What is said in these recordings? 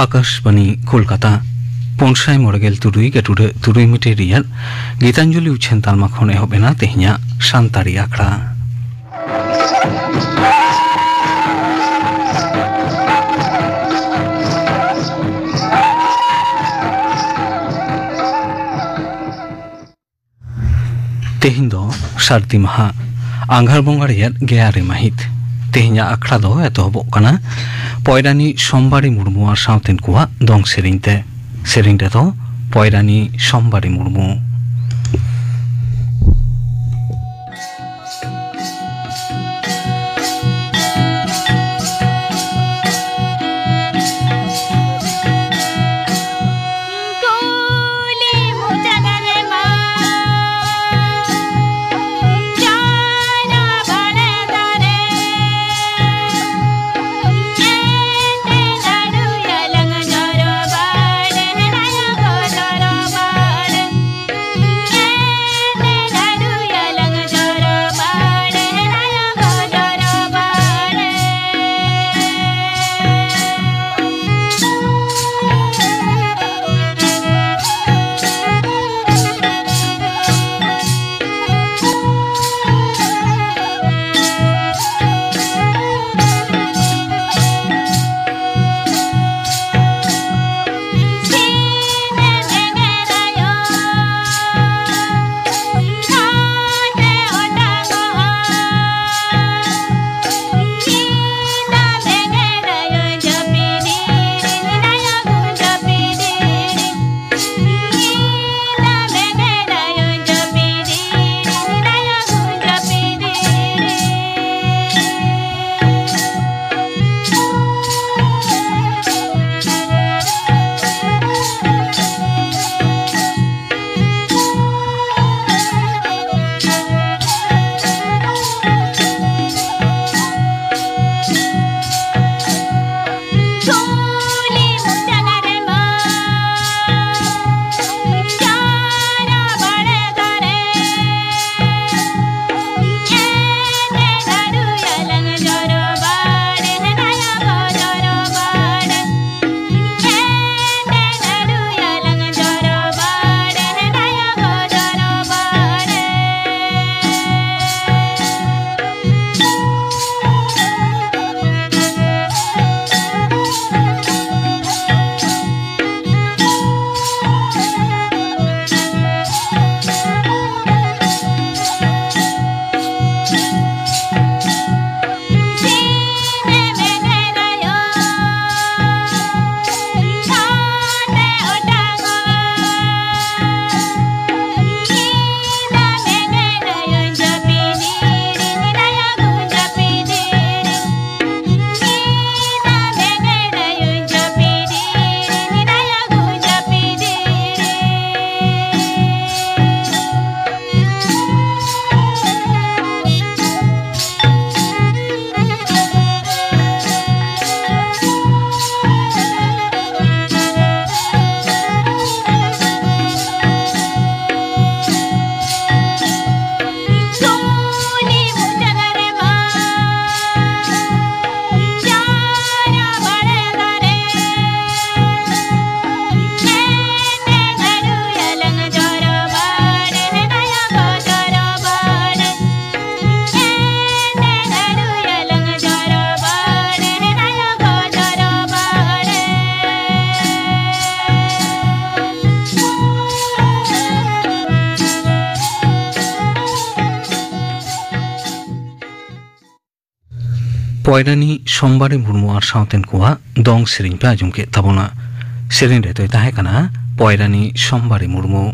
आकाशवाणी कोलकाता पौनसाय मोड़गेल तुरुई गेटुरे तुरुई मिटे रियर गीतांजलि उछेन तालमा खने होबेना तेह냐 शांतारी आखड़ा तेहिं दो सार्दी माहा आंघार बंगा रियर गेयारे माहित तेह냐 आखड़ा दो एतहबोग काना पयरानी सोमबारी मुर्मू और सावतेन कुआ दंग सेरिंते सेरिंते तो पयरानी सोमबारी मुर्मू पयरानी सोमबारी मुर्मू और सावतेन कुआ दंग सेरिंग पे आजुम के तबोना सेरिंग रेतोय ताहे काना पयरानी सोमबारी मुर्मू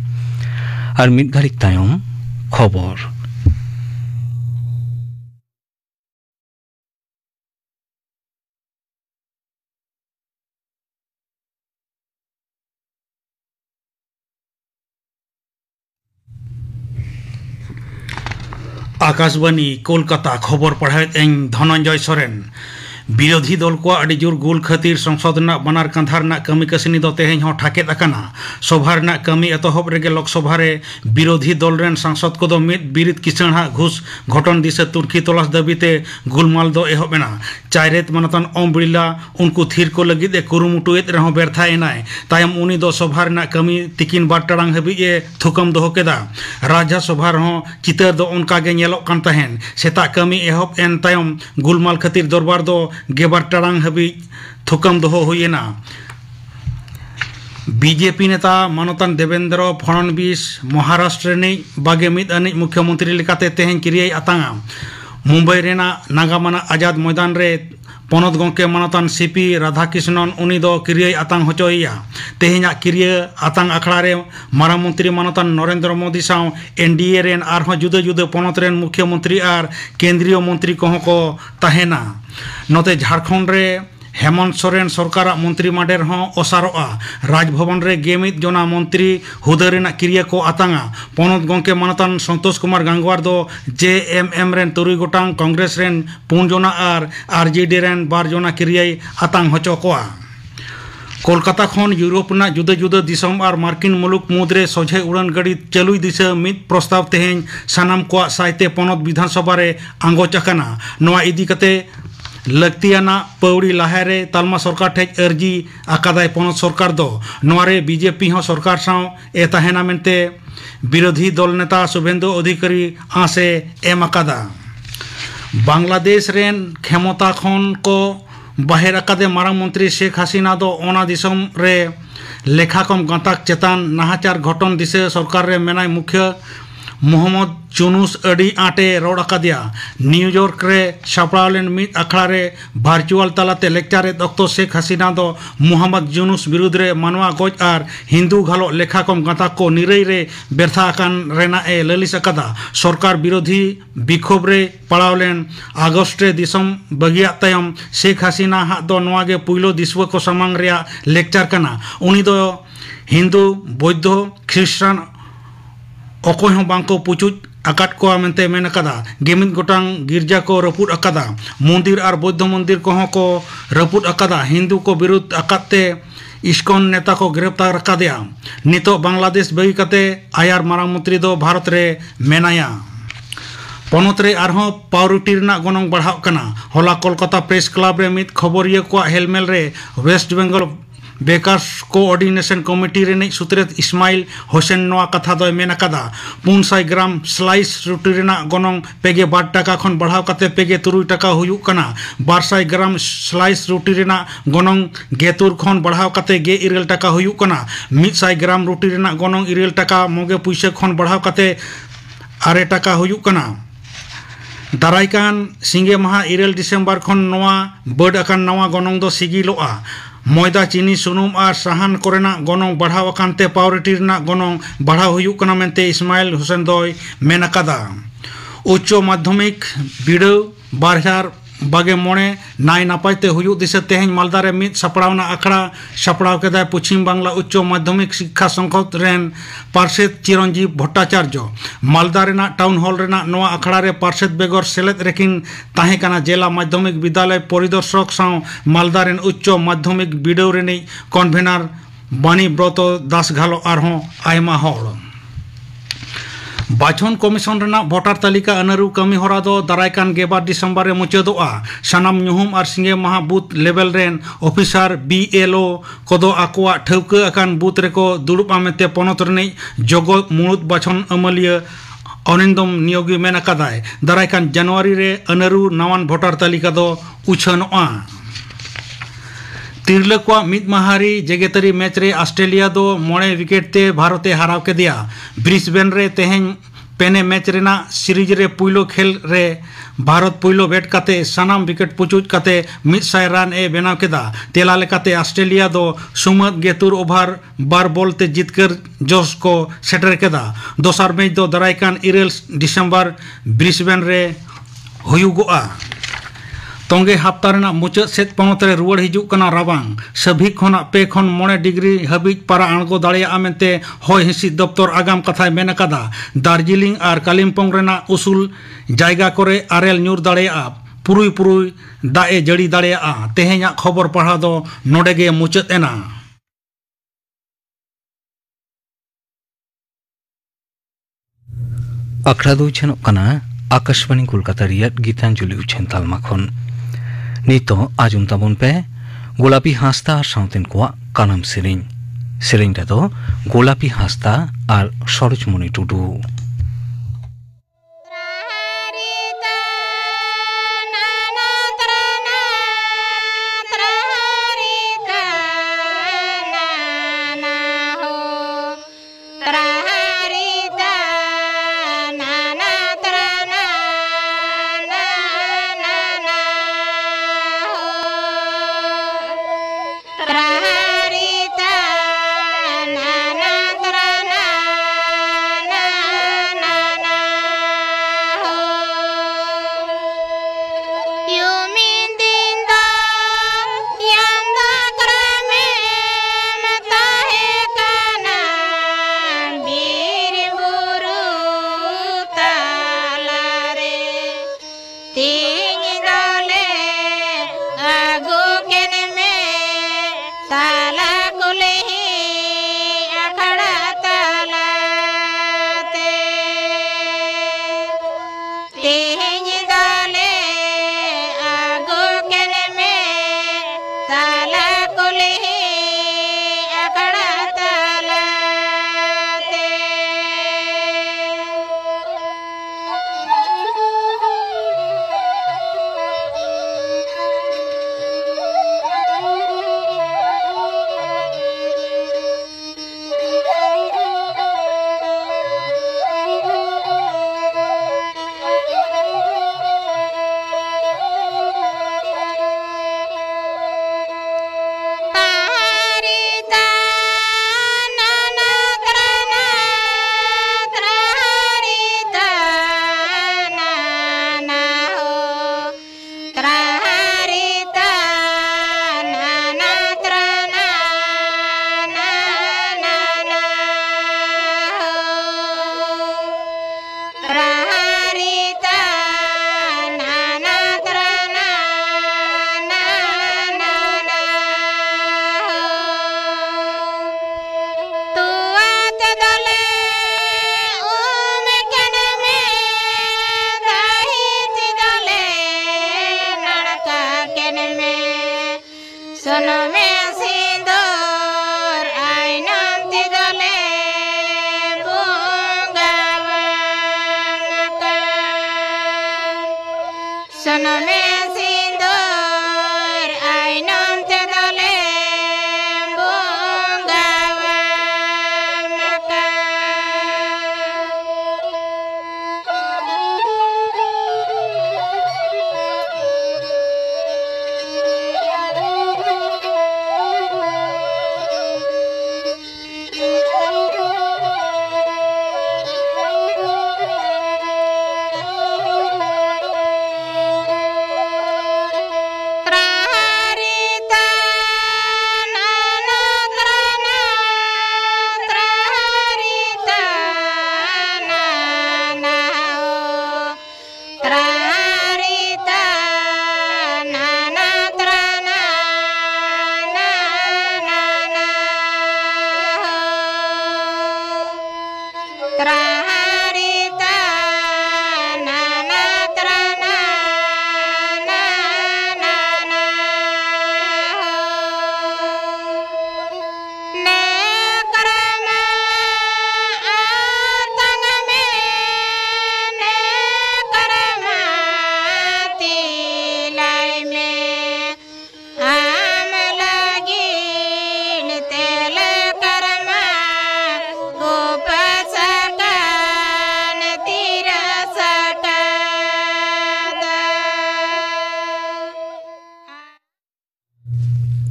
और मिद घारिक तायम खबर आकाशवाणी कोलकाता खबर पढ़ाए धनंजय सोरेन विरोधी दल को अड़ी जोर गोल खातिर संसद बनार कंधार कमी कसनी दो तेहें ठाकेद अकाना सभा कमी एतहब रेगे लोकसभा रे विरोधी दल रेन सांसद को मिद बिरिद किसाण घुस घटन दिशा तुर्की तलाश दाबीते गुलमाल दो एहबेना चायरेत मानतान ओम बिड़ला उनको थीर को लगिद कुरुमुटुएत रहो व्यर्थाएनाय तायम उनी दो सभा कमी तिकिन बार टाड़ांग हबीए थुकम दोहो केदा राज्यसभा रहो चितर दो उनकागे नेलोग कान तहेन सेता कमी एहब एन तायम गुलमाल खातिर दरबार दो गेबार टाड़ांग हबी थुकम दोहो हुएना बीजेपी नेता मानतान देवेंद्र फडणवीस महाराष्ट्र ने बागे मिद अनिज मुख्यमंत्री लेकाते तेहें किरियाई आतांगा मुंबई रेना नागामाना आजाद मैदान रे पनत गंके मानतान सीपी राधाकृष्णन उनी दो किरियाई आतांग होचोया तेहेंया किरिया आतांग आखड़ा रे मारांग मंत्री मानतान नरेंद्र मोदी साव एनडीए रेन आरहों जुदा जुदा पनत रेन मुख्यमंत्री आर केंद्रीय मंत्री कोहों को ताहेना नोते झारखंड रे हेमंत सोरेन सरकार मंत्री माडेर हों ओसारोआ राजभवन रे गेमित जना मंत्री हुदारेना किरिया को आतांगा पनत गंके मानतान संतोष कुमार गंगवार दो जेएमएम रेन 3 गोटांग कांग्रेस रेन 4 जना आर आरजेडी रेन 12 जना किरियाई आतांग होचो कोआ कोलकाता खन यूरोप ना जुदा जुदा दिसम और मार्किन मुलुक मुद्रे सोझे उड़ान गाड़ी चालुई दिशा मिद प्रस्ताव तेहें सानाम को साइते पनत विधानसभा रे आंगोच अकाना नोआ इदी कते लगतियाना पौड़ी लाहारे तालमा सरकार ठेज अर्जी आकादाय पनत सरकार दो नोआरे बीजेपी हो सरकार साव ए ताहेना मेनते विरोधी दल नेता शुभेंदु अधिकारी आसे एम आकादा बांग्लादेश रेन क्षमता खन को बाहेर आकादे मारांग मंत्री शेख हसीना दो ओना दिसम रे लेखा कम गांताक चेतान नाहाचार घटन दिसे सरकार रे मेनाय मुख्य मोहम्मद चुनुस अड़ी आटे रोड अकादिया न्यूयॉर्क रे सापड़ावलेन मिद अखड़ा रे भार्चुअल तलाते लेक्चारे दक्तो शेख हसीना दो मोहम्मद जुनुस विरुद्ध रे मानवा गज और हिंदू घालो लेखा कम गाता को निरई रे बेरथा अकान रेना ए ललिस अकादा सरकार विरोधी विक्षोभ रे पड़ावलेन आगस्ट रे दिसम बगिया तयम शेख हसीना हा दो नोआगे पुइलो दिसव को समांग रे लेक्चार कना उनी दो हिंदू बौद्ध ख्रिस्टान अकोय हों बांको पुचुज आकाट को मेनते मेन अकादा गेमित गोटांग गिरजा को रपुट अकादा मंदिर और बौद्ध मंदिर को रपुट अकादा हिंदू को विरुद्ध अकाते इस्कॉन नेता को गिरफ्तार अकादिया नितो बांग्लादेश बगी कते आयार मारांग मंत्री दो भारत रे मेनाया पनत रे आरहों पावरुटी रेना गनंग बढ़ाव कना होला कोलकाता प्रेस क्लब रे मित खबरिया को हेलमेल रे West Bengal bakers coordination committee रे सुत्रेत इस्माइल होसेन नोआ कथा दो मेन अकादा 500 ग्राम स्लाइस रोटी रेना गनंग पेगे 2 टाका खन बढ़ाव कते पेगे 3 टाका हुयुक कना 200 ग्राम स्लाइस रोटी रेना गनंग गेतुर खन बढ़ाव कते गे 9 टाका हुयुक कना 100 ग्राम रोटी रेना गनंग 9 टाका मोगे पुइसे खन बढ़ाव कते 8 टाका हुयुक कना दारायकान सिंगे माहा 9 डिसेम्बर खन नोआ बड अकान नवा गनंग दो सिगिलोआ मैदा चीनी सुनुम और साहान कोरेना गनंग बढ़ाव अकानते पावरुटी रेना गनंग बढ़ाव हुयुक कना मेनते इस्माइल हुसैन दोय मेन अकादा उच्च माध्यमिक बिड़ाव 2024 नाय नापायते हुयुक दिसे तेहें मालदा रे मिद सापड़ावना आखड़ा सापड़ाव केदा पश्चिम बांग्ला उच्च माध्यमिक शिक्षा संसद रेन पार्षद चिरंजीव भट्टाचार्य मालदा रेना टाउन हॉल रेना नोआ आखड़ा रे पार्षद बेगर सेलेद रेकिन ताहे कना जिला माध्यमिक विद्यालय परिदर्शक साव मालदा रेन उच्च माध्यमिक बिड़ाव रेनी कन्वेनर बानी ब्रत दास घालो आरहों Aima hall बाछन commission Raina voter तालिका अनारू कमी हरा दो दारायकान 12 डिसेम्बर रे मुचादोआ सानाम ᱧᱩᱦᱩᱢ और सिंगे महा booth level rain officer BLO कोदो आकोआ ठौका अकान बूथ रेको दुड़ुब आमेते पनत रेनी जगत मुळुद बाछन अमलिया अनिंदम नियोगी मेन अकादाय दारायकान जनवरी रे अनारू नवान भोटार तालिका दो उछनोआ तिरला को मिद महारी जेगेतरी मैच रे ऑस्ट्रेलिया दो 9 विकेट ते भारते हराव के दिया ब्रिस्बेन रे तेहें पेने मैच रेना सीरीज रे पुइलो खेल रे भारत पुइलो बैट काते सानाम विकेट पुचुज काते 100 रन ए बेनाव केदा तेला लेकाते ऑस्ट्रेलिया दो सुमत गेतुर ओभार 12 बॉल ते जीतकर जोश को सेटर केदा दोसार मैच दो दारायकान 9 डिसेम्बर ब्रिस्बेन रे हुयुगोआ तोंगे हफ्ता रेना मुचाद सेद पनत रे रुवाड़ हिजुक कना राबांग सभी खना पे खन 9 डिग्री हबीज पारा आणगो दाड़ेया मेनते होय हिंसी दफ्तर आगाम कथाय मेन अकादा दार्जिलिंग और कालिम्पोंग रेना उसूल जायगा करे आरेल ᱧᱩᱨ दाड़ेया पुरुई पुरुई दाए जड़ी दाड़ेया तेहेña खबर पढ़ा दो नोडे गे मुचाद एना। अखड़ा दो छेनोग कना आकाशवाणी कोलकाता रियाद गीतांजलि उछेन तालमा खन नितो आजुम ताबन पे गोलापी हांसदा और साउतेन कोआ कानाम सेरेñ सेरेñ टा दो गोलापी हांसदा और सरोजमणि टुडू।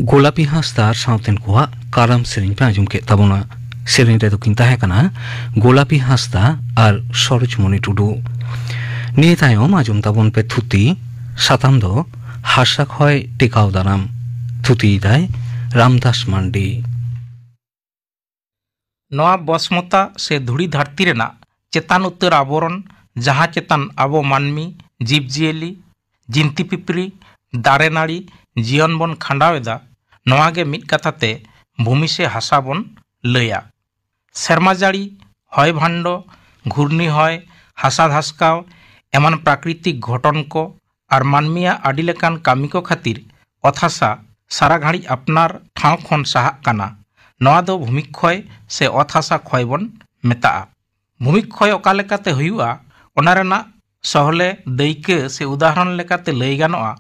गोलापी हांसदा साउतेन कोआ कारम सेरेñ पे आजुम के ताबोना सेरेñ रे तो किंता है कना गोलापी हांसदा और सरोजमणि टुडू निये तायम आजुम ताबोन पे थुती साताम दो हासाक हय टेकाव दाराम थुती दाय रामदास मांडी। नवा बसमता से धुड़ी धरती रेना चेतान उत्तर आवरण जहाँ चेतान आबो मानमी जीवजियली जिंती पिपरी दारे नाड़ी जीवन बन खांडावेदा नोआ गे मिद कथाते भूमि से हासा बन लैया। सेरमा जाड़ी हय भांडो घूर्णी हय हासा धासकाव एमान प्राकृतिक घटन को और मानमिया आडी लेकान कामी को खातिर अत हासा सारा घाड़ी अपनार ठाव खन साहाक काना। नोआ दो भूमिक्षय से अत हासा क्षय बन मेताआ। भूमिक्षय ओका लेकाते हुयुआ ओना रेना सहले दायिके से उदाहरण लेकाते लई गानोआ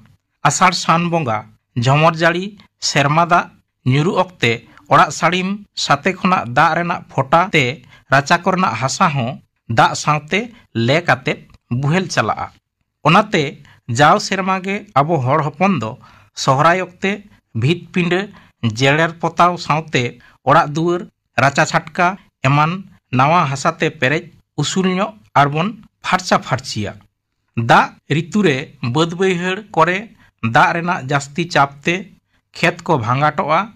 आषाढ़ सान बंगा झमर जाड़ी सेरमा दा nyuru okte orak sarim sate khona da rena phota te racha korna hasa ho da saute le kate buhel chalaa। onate jaw serma ge abo hor hopon do sohray okte bhit pinde jerer potaw saute orak duar racha chhatka eman nawa hasate perej usul nyok arbon farcha farchiya। da riture bad baihar kore da rena jasti chapte खेत को भांगाटोआ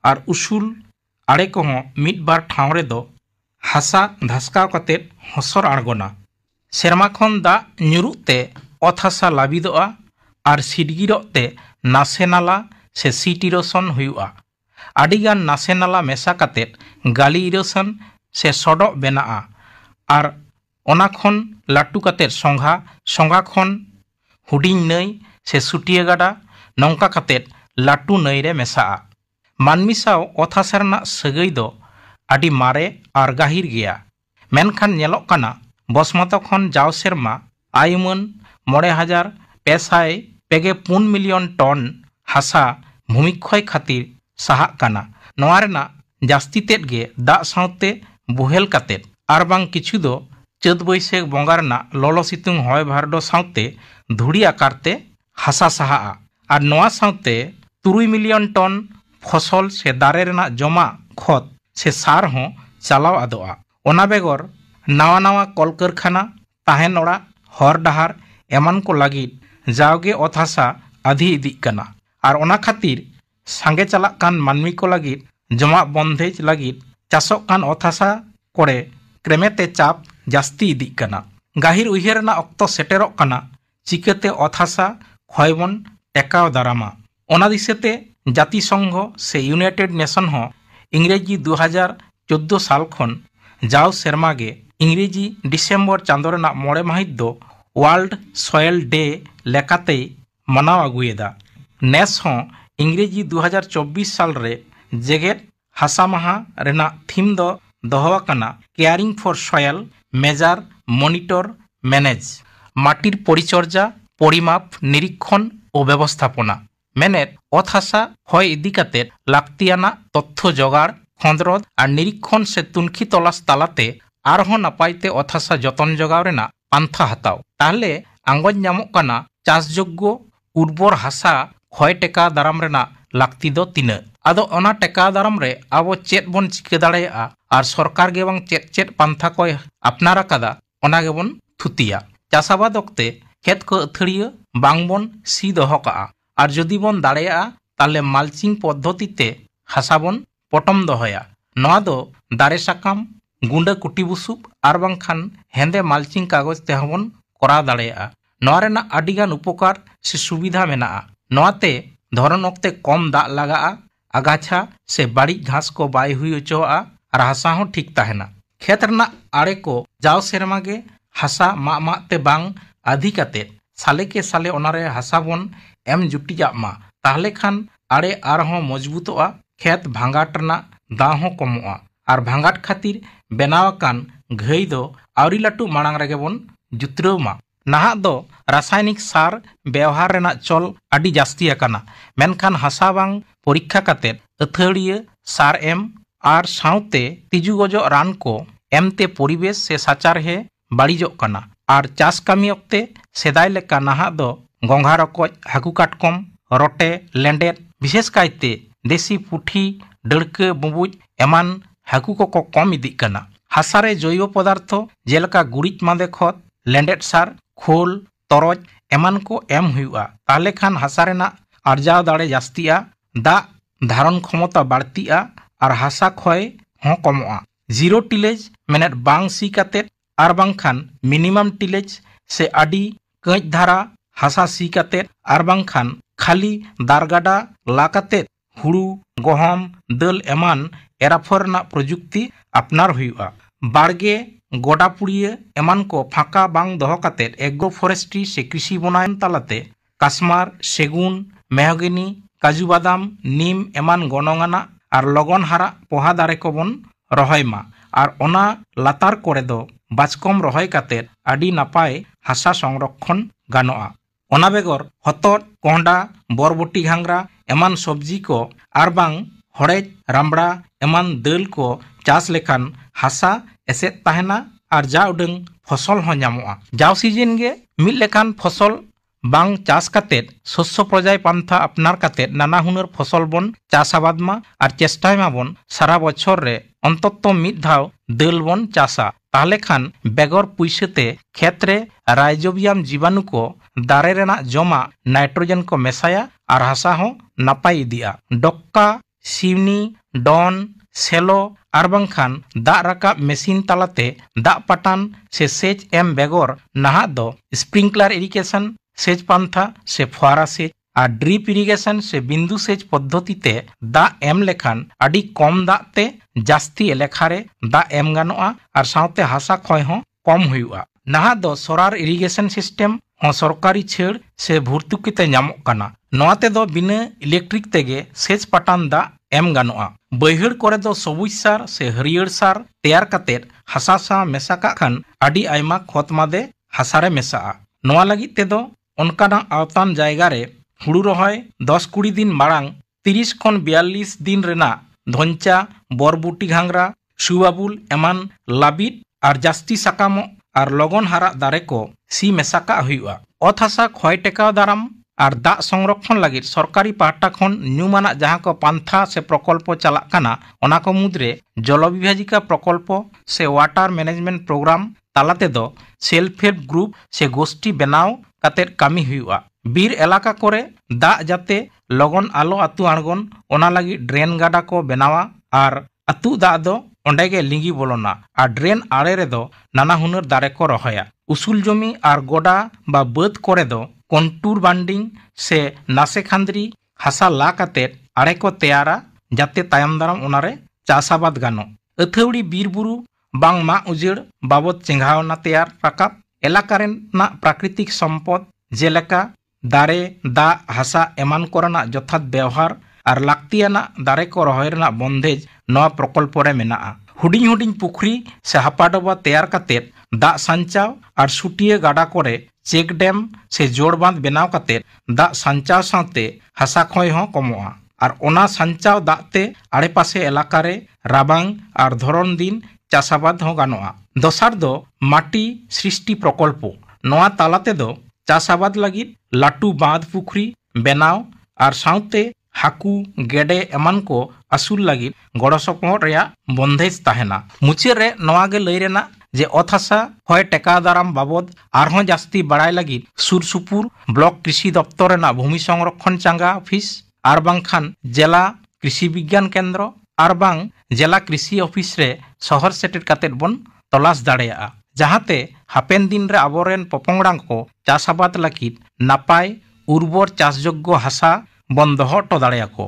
और उसूल आड़े को mid बार ठाव रे दो हासा धासकाव कते हसर आड़गोना। सेरमा खन दा nyuruते अत हासा लाबिदोआ और सिडगिरते नासे नाला से सीट इरोसन हुयुआ। आडिगान नासे नाला मेसा कते गाली इरोसन से सडो बेनाआ और ओना खन लाटू कते संघा संघा खन हुडिंग नई से सुटिया गाडा नौका कते लाटू नई रे मेसाआ। मानमी साव अत हासा रना सगै दो आडी मारे और गाहिर गया। मेनखान नेलोक काना बसमतो खन जाव सेरमा आयुमन 9,554 मिलियन टन हासा भूमिक्षय खातिर साहाक काना। नोआ रेना जास्ती तेद गे दा साउते बुहेल काते आर बांग किछु दो चैत बैसाख बंगा रेना ललो सितुंग हय भारडो साउते धुड़ी आकारते हासा साहाआ। और नोआ साउते 3 मिलियन टन फसल से दारे रेना जमा खत से सार हो चालाव आदोआ। ओना बेगर नावा नावा कलकारखाना ताहेन ओड़ा हर डाहार एमान को लागिद जावगे अत हासा आधी इदिग काना। और ओना खातिर सांगे चालाक कान मानमी को लागिद जमा बंधेज लागिद चासोक कान अत हासा करे क्रेमेते चाप जास्ती इदिग काना। गाहिर उइहार रेना अक्तो सेटेरोक काना चिकाते अत हासा क्षय बन टेकाव दारामा। ओना दिसेते जातिसंघ से यूनाइटेड नेशन हो इंग्रेजी 2014 साल खन जाव सेरमा गे इंग्रेजी डिसेम्बर चांदो रेना 9 माहित दो वर्ल्ड सॉयल डे लेकाते मनाव आगुएदा। नेस हो इंग्रेजी 2024 साल रे जेगेट हासा माहा रेना थीम दो दोहवाकाना caring for soil measure monitor manage माटिर परिचर्या परिमाप निरीक्षण और व्यवस्थापना मेनेट अत हासा हय इदी काते लाक्तियाना तथ्य जोगाड़ खंद्रद और निरीक्षण से तुनखी तलाश तालाते आरहों नापायते अत हासा जतन जोगाव रेना पान्था हाताव ताहले आंगज नामोग काना चाषयोग्य उर्वर हासा क्षय टेका दाराम रेना लाक्ति दो तिनाग। आदो ओना टेका दाराम रे आबो चेत बन चिका दाड़ेया और सरकार गे बांग चेत चेत पान्था को आपनार आकादा ओना गेबन थुतिया। चाषाबाद ओक्ते खेत को अथड़िया बांग बन सी दोहो काआ और जदि बन दाड़ेया ताले मालचिंग पद्धतिते हासा बन पटम दोहया। नोआ दो दारे साकाम गुंडा कुटी बुसुब और बांखान हेंदे मालचिंग कागज तेहबन करा दाड़ेया। नोआ रेना आडिगान उपकार से सुविधा मेनाआ। नोआते धरन ओक्ते कम दाग लगाआ आगाछा से बाड़ी घास को बाय हुई ओचोआ और हासा हो ठीक ताहेना। खेत रेना आड़े को जाव सेरमा गे हासा माग मागते बांग आधी काते साले के साले ओनारे हासा बन एम जुटिया मा ताहले खान आड़े आरहों मजबूतोआ खेत भांगाट रेना दाव हो कमोआ और भांगाट खातिर बेनावाकान घाई दो आवरी लाटू मांग रेगे बन जुतराव मा। नाहा दो रासायनिक सार व्यवहार रेना चल आडी जास्ती आकाना मेनखान हासा बांग परीक्षा काते अथाड़िया सार एम और साउते तिजु गजो रान को एमते परिवेश से साचारहे बाड़ीजोग काना। और चाष कामी ओक्ते सेदाय लेका नाहा दो गंगा रकज हाकू काटकम रोटे लेंडेट विशेष कायते देसी पुठी डड़के बुबुज एमान हाकू को कम इदिग काना। हासारे जैव पदार्थ जेलका गुरिज मादे खत लेंडेट सार खोल तरज एमान को एम हुआ ताहले खान हासा रेना आर्जाव दाड़े जास्तिया दा धारण क्षमता बाड़तिया और हासा क्षय हों कमोआ। जीरो टिलेज मेनेट बांग सी काते और बांखान मिनिमाम टिलेज से आडी कच धारा hasa si katet ar bangkhan khali dargada la katet huru gohom dal eman erafor na projukti apnar huyuga barge goda puড়িয়ে eman ko phaka bang doho katet agroforestry se krishi bonayan talate kasmar segun mehogini kaju badam nim eman gonongana ar logon hara poha dare ko bon rohoy ma ar ona latar kore do bachkom rohoy katet adi napai hasa সংরক্ষণ ganoa ona begor hotot konda borboti ghangra eman sobji ko ar bang horej rambra eman dal ko chas lekhan hasa eset tahena ar ja udeng ফসল ho nyamoa jaw season ge mid lekhan ফসল bang chas katet শস্য প্রজায় পান্থা আপনার কাতেত নানা হুনার ফসল বন চাষ আবাদ মা আর চেষ্টায় মাবন সারা বছর রে অন্তত মিদ ধাও দল বন চাষা তাহলে খান বেগর পুইসেতে ক্ষেত্রে রাইজোবিয়াম জীবাণু কো দারে রেনা জমা নাইট্রোজেন কো মেশায়া আর হাসা হো নাপাই ইদিয়া ডক্কা সিমনি ডন সেলো আর বাংখান দা রাকাব মেশিন তালাতে দা পাটান সে সেচ এম বেগর নাহা দ স্প্রিংকলার ইরিগেশন সেচ পান্থা সে ফোয়ারা সেচ আর ড্রিপ ইরিগেশন সে বিন্দু সেচ পদ্ধতিতে দা এম লেখান আডি কম দাতে জাস্তি এলেখারে দা এম গানোয়া আর সাথে হাসা ক্ষয় হো কম হুইউয়া নাহা দ সরার ইরিগেশন সিস্টেম হো সরকারি ছেড় সে ভর্তুকিতে নামক কানা নয়াতে দ বিনা ইলেকট্রিক তেগে সেচ পাটান দা এম গানোয়া বৈহড় করে দ সবুজ সার সে হরিয়র সার তেয়ার কাতের হাসা সা মেশা কাগ খান আডি আইমা খত মাদে হাসারে মেশা নোয়া লাগি তে দ অনকানা আওতান জায়গারে হুড়ু রহয় 10-20 দিন মারাং 30 খন 42 দিন রেনা ধনচা বরবুটি ঘাংরা সুবাবুল এমান লাবিট আর জাস্তি সাকাম আর লগন হারা দারে কো সি মেসাকা হুইয়া অত হাসা ক্ষয় টেকাও দারাম আর দা সংরক্ষণ লাগি সরকারি পাহটা খন নিউমানা যাহা কো পান্থা সে প্রকল্প চালাক কানা ওনা কো মুদ্রে জলবিভাজিকা প্রকল্প সে ওয়াটার ম্যানেজমেন্ট প্রোগ্রাম তালাতে দ সেলফ হেল্প গ্রুপ সে গোষ্ঠী বেনাও কাতের কামি হুইয়া বীর এলাকা করে দা যাতে লগন আলো আতু আড়গন ওনা লাগি ড্রেন গাডা কো বেনাওয়া আর আতু দা দ অন্ডেগে লিঙ্গি বলনা আর ড্রেন আড়ে রে দ নানা হুনার দারে কো রহয়া উসুল জমি আর গোডা বা বদ করে দ কন্টুর বান্ডিং সে নাসে খান্দ্রি হাসা লা কাতের আড়ে কো তেয়ারা যাতে তায়াম দারাম ওনারে চাষাবাদ গানো अथौड़ी बीरबुरु बांग मा उजेड़ बाबद चेंघावना तैयार राकाब एलाकारेन ना प्राकृतिक सम्पद जेलेका दारे दा हासा एमान कोरना जथात व्यवहार और लाक्तियाना दारे को रहोय रेना बंदेज नवा प्रकल्प रे मेनाआ हुडिंग हुडिंग पुखरी से हापाडोबा तैयार कातेर दा संचाव और सुटिये गाडा करे चेक डैम से जोड़ बांध बनाव कातेर दा संचाव साथे हासा खय हो कमोआ और ओना संचाव दाते आड़े पासे एलाकारे राबांग और धरन दिन चाषाबाद हो गानोआ दोसार दो माटी सृष्टि प्रकल्प नोआ तालाते दो चाषाबाद लगित लाटू बांध पुखरी बेनाव और साउते हाकू गेडे एमान को आसुल लगित गड़सपहट रेया बंदेज ताहेना मुचे रे नोआ गे लई रेना जे अत हासा हय टेका दाराम बाबद आरहों जास्ती बाड़ाय लगित सुर सुपुर ब्लॉक कृषि दप्तर रेना भूमि संरक्षण चांगा ऑफिस आर बांखान जिला कृषि विज्ञान केंद्र आर बांग जिला कृषि ऑफिस रे शहर सेटेट कातेट बन तलाश दाड़ेया जहाते हापेन दिन रे आबोरेन पपंगड़ां को चाषाबाद लगित नापाय उर्वर चाषयोग्य हासा बन दोहो हटो दाड़ेयाको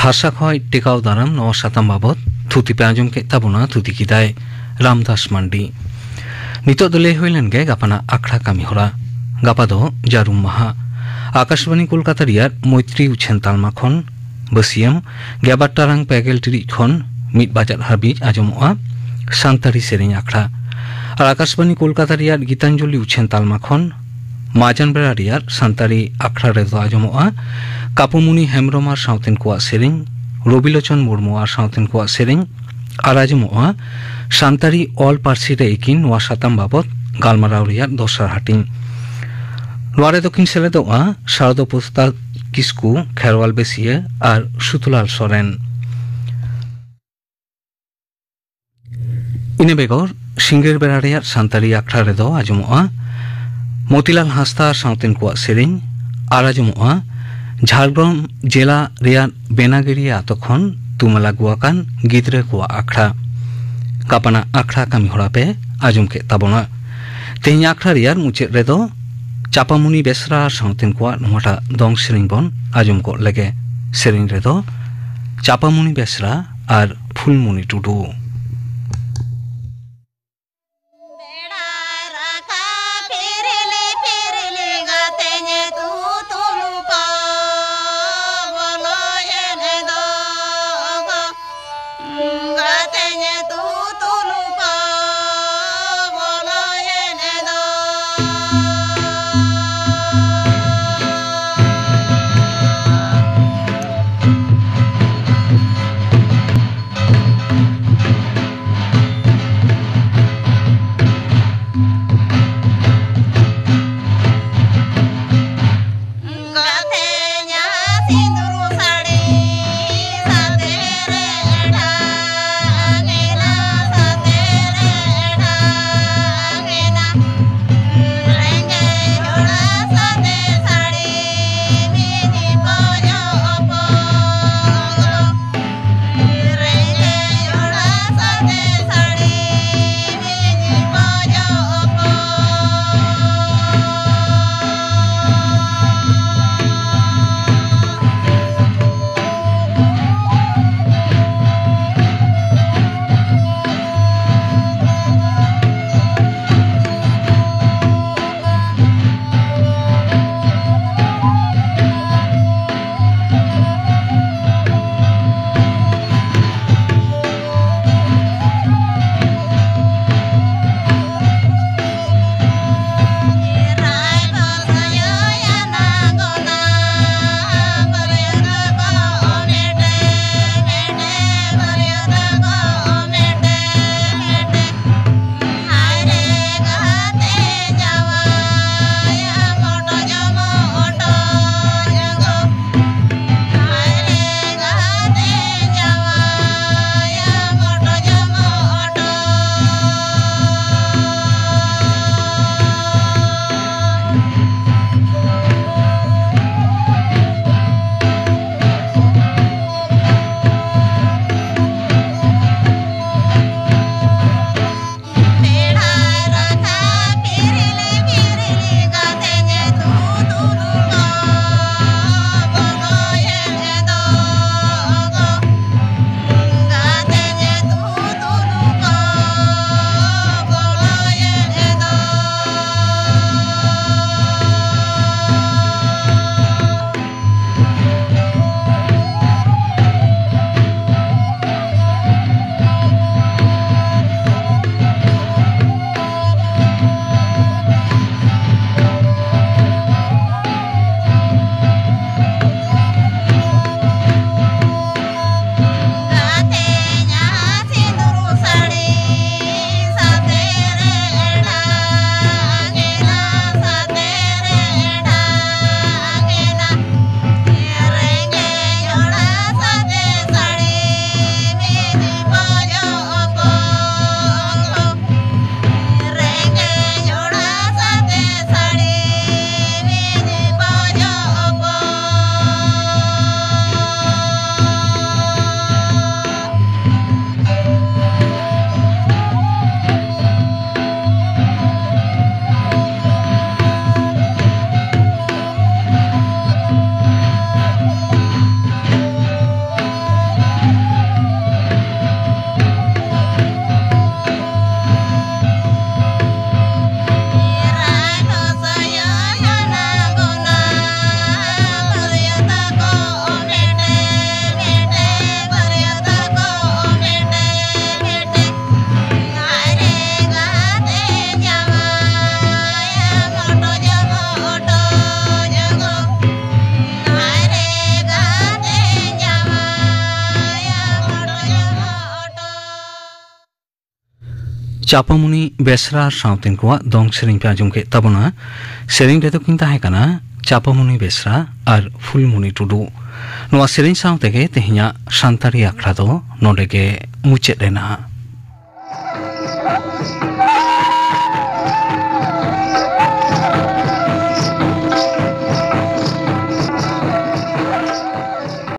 हासा खय टेकाव दाराम नवा साताम बाबद थुति पे आंजम के ताबोना थुति किदाय रामदास मांडी नितो दले होइलेन गे गापाना आखड़ा कामी हरा गापा दो जारुम माहा आकाशवाणी कोलकाता रियार मैत्री उछेन तालमा खन बसियम 11 टारां 5 टिरिज खन मिद बाजार हाबिज आजमोआ सान्तारी सेरें आखड़ा और आकाशवाणी कोलकाता रियार गीतांजलि उछेन तालमा खन माजान बेड़ा रियार सान्तारी आखड़ा रे दो आजमोआ कापुमुनि हेमरमार साउतेन कोआ सेरें रबिलोचन मुर्मुआर साउतेन कोआ सेरें और आजमोआ सान्तारी ऑल पार्सी रे एकिन नोआ साताम बाबद गालमाराव रियार दोसर हाटिंग नोआरे दक्षिण सेलेदोआ शारद पोस्ताल किस्कू खेरवाल बेसिया और सुतलाल सोरेन इने बेगर सिंगेर बेरारिया सान्तारी आखड़ा रे दो आजमोआ मोतीलाल हांसदा साउतेन कोआ सेरें और आजमोआ झारग्राम जिला रियार बेनागिरी आतोखन तुमला गुआकान गिद्रे कोआ आखड़ा कापाना आखड़ा कामी हरा पे आजम के ताबोना तेहनी आखड़ा रियार मुचेद रेदो चापामुनि बेसरा साउतेन को नोटा दंग सेरिंग बन आजम को लगे सेरिंग रेदो चापामुनि बेसरा और फुलमुनि टुडू चापामुनि बेसरा साउतेन को दंग सेरिंग पे आजम के तबना सेरिंग रे तो किन ताहे कना चापामुनि बेसरा और फुलमुनि टुडू नवा सेरिंग साउते के तेहिया शांतारी आखड़ा दो नोडे के मुचेद रेना।